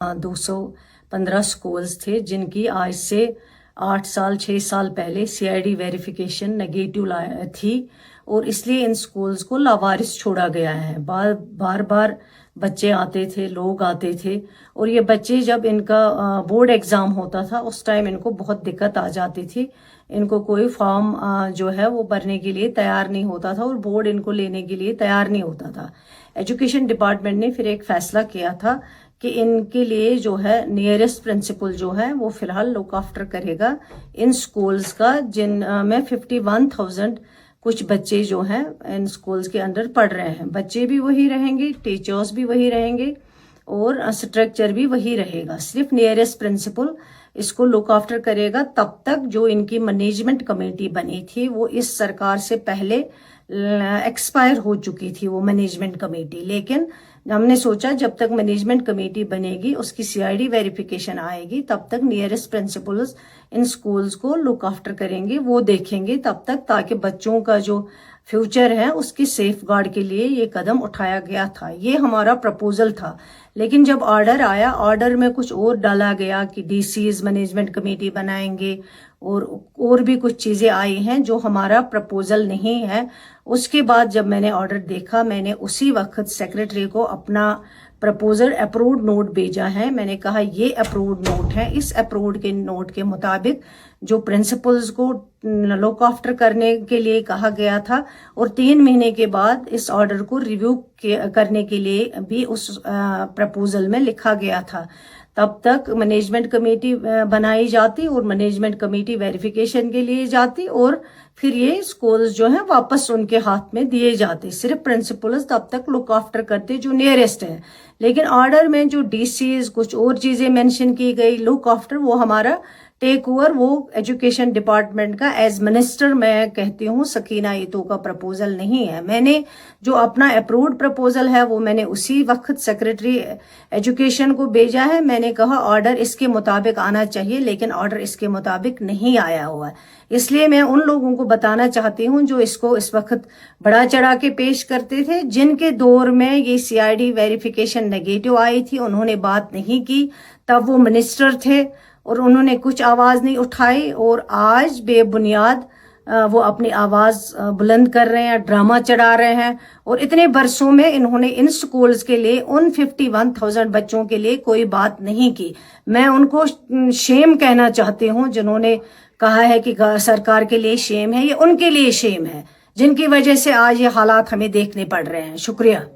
215 schools थे जिनकी आज से 6 साल पहले CID वेरिफिकेशन नेगेटिव थी और इसलिए इन स्कूल्स को लावारिस छोड़ा गया है। बार बार बच्चे आते थे, लोग आते थे और ये बच्चे जब इनका बोर्ड एग्ज़ाम होता था उस टाइम इनको बहुत दिक्कत आ जाती थी। इनको कोई फॉर्म जो है वो भरने के लिए तैयार नहीं होता था और बोर्ड इनको लेने के लिए तैयार नहीं होता था। एजुकेशन डिपार्टमेंट ने फिर एक फैसला किया था कि इनके लिए जो है नियरेस्ट प्रिंसिपल जो है वो फिलहाल लुक आफ्टर करेगा इन स्कूल्स का, जिन में 51,000 कुछ बच्चे जो हैं इन स्कूल्स के अंदर पढ़ रहे हैं। बच्चे भी वही रहेंगे, टीचर्स भी वही रहेंगे और स्ट्रक्चर भी वही रहेगा। सिर्फ नियरेस्ट प्रिंसिपल इसको लुक आफ्टर करेगा तब तक जो इनकी मैनेजमेंट कमेटी बनी थी वो इस सरकार से पहले एक्सपायर हो चुकी थी वो मैनेजमेंट कमेटी। लेकिन हमने सोचा जब तक मैनेजमेंट कमेटी बनेगी, उसकी CID वेरिफिकेशन आएगी, तब तक नियरेस्ट प्रिंसिपल्स इन स्कूल्स को लुक आफ्टर करेंगे, वो देखेंगे तब तक, ताकि बच्चों का जो फ्यूचर है उसकी सेफ गार्ड के लिए ये कदम उठाया गया था। ये हमारा प्रपोजल था। लेकिन जब ऑर्डर आया, ऑर्डर में कुछ और डाला गया कि DCs मैनेजमेंट कमेटी बनाएंगे और भी कुछ चीज़ें आई हैं जो हमारा प्रपोजल नहीं है। उसके बाद जब मैंने ऑर्डर देखा, मैंने उसी वक्त सेक्रेटरी को अपना प्रपोजल अप्रूव्ड नोट भेजा है। मैंने कहा ये अप्रूव्ड नोट है, इस अप्रूव्ड के नोट के मुताबिक जो प्रिंसिपल्स को लुक आफ्टर करने के लिए कहा गया था और 3 महीने के बाद इस ऑर्डर को रिव्यू करने के लिए भी उस प्रपोजल में लिखा गया था। तब तक मैनेजमेंट कमेटी बनाई जाती और मैनेजमेंट कमेटी वेरिफिकेशन के लिए जाती और फिर ये स्कूल्स जो हैं वापस उनके हाथ में दिए जाते। सिर्फ प्रिंसिपल्स तब तक लुक आफ्टर करते जो नियरेस्ट है। लेकिन ऑर्डर में जो DCs कुछ और चीज़ें मेंशन की गई, लुक आफ्टर, वो हमारा टेक ओवर वो एजुकेशन डिपार्टमेंट का एज मिनिस्टर मैं कहती हूँ सकीना ईतो का प्रपोजल नहीं है। मैंने जो अपना अप्रूव्ड प्रपोजल है वो मैंने उसी वक्त सेक्रेटरी एजुकेशन को भेजा है। मैंने कहा ऑर्डर इसके मुताबिक आना चाहिए, लेकिन ऑर्डर इसके मुताबिक नहीं आया हुआ है। इसलिए मैं उन लोगों को बताना चाहती हूँ जो इसको इस वक्त बड़ा चढ़ा के पेश करते थे, जिनके दौर में ये CID वेरिफिकेशन नेगेटिव आई थी, उन्होंने बात नहीं की, तब वो मिनिस्टर थे और उन्होंने कुछ आवाज़ नहीं उठाई और आज बेबुनियाद वो अपनी आवाज़ बुलंद कर रहे हैं, ड्रामा चढ़ा रहे हैं। और इतने बरसों में इन्होंने इन स्कूल्स के लिए, उन 51,000 बच्चों के लिए कोई बात नहीं की। मैं उनको शेम कहना चाहती हूँ जिन्होंने कहा है कि सरकार के लिए शेम है। ये उनके लिए शेम है जिनकी वजह से आज ये हालात हमें देखने पड़ रहे हैं। शुक्रिया।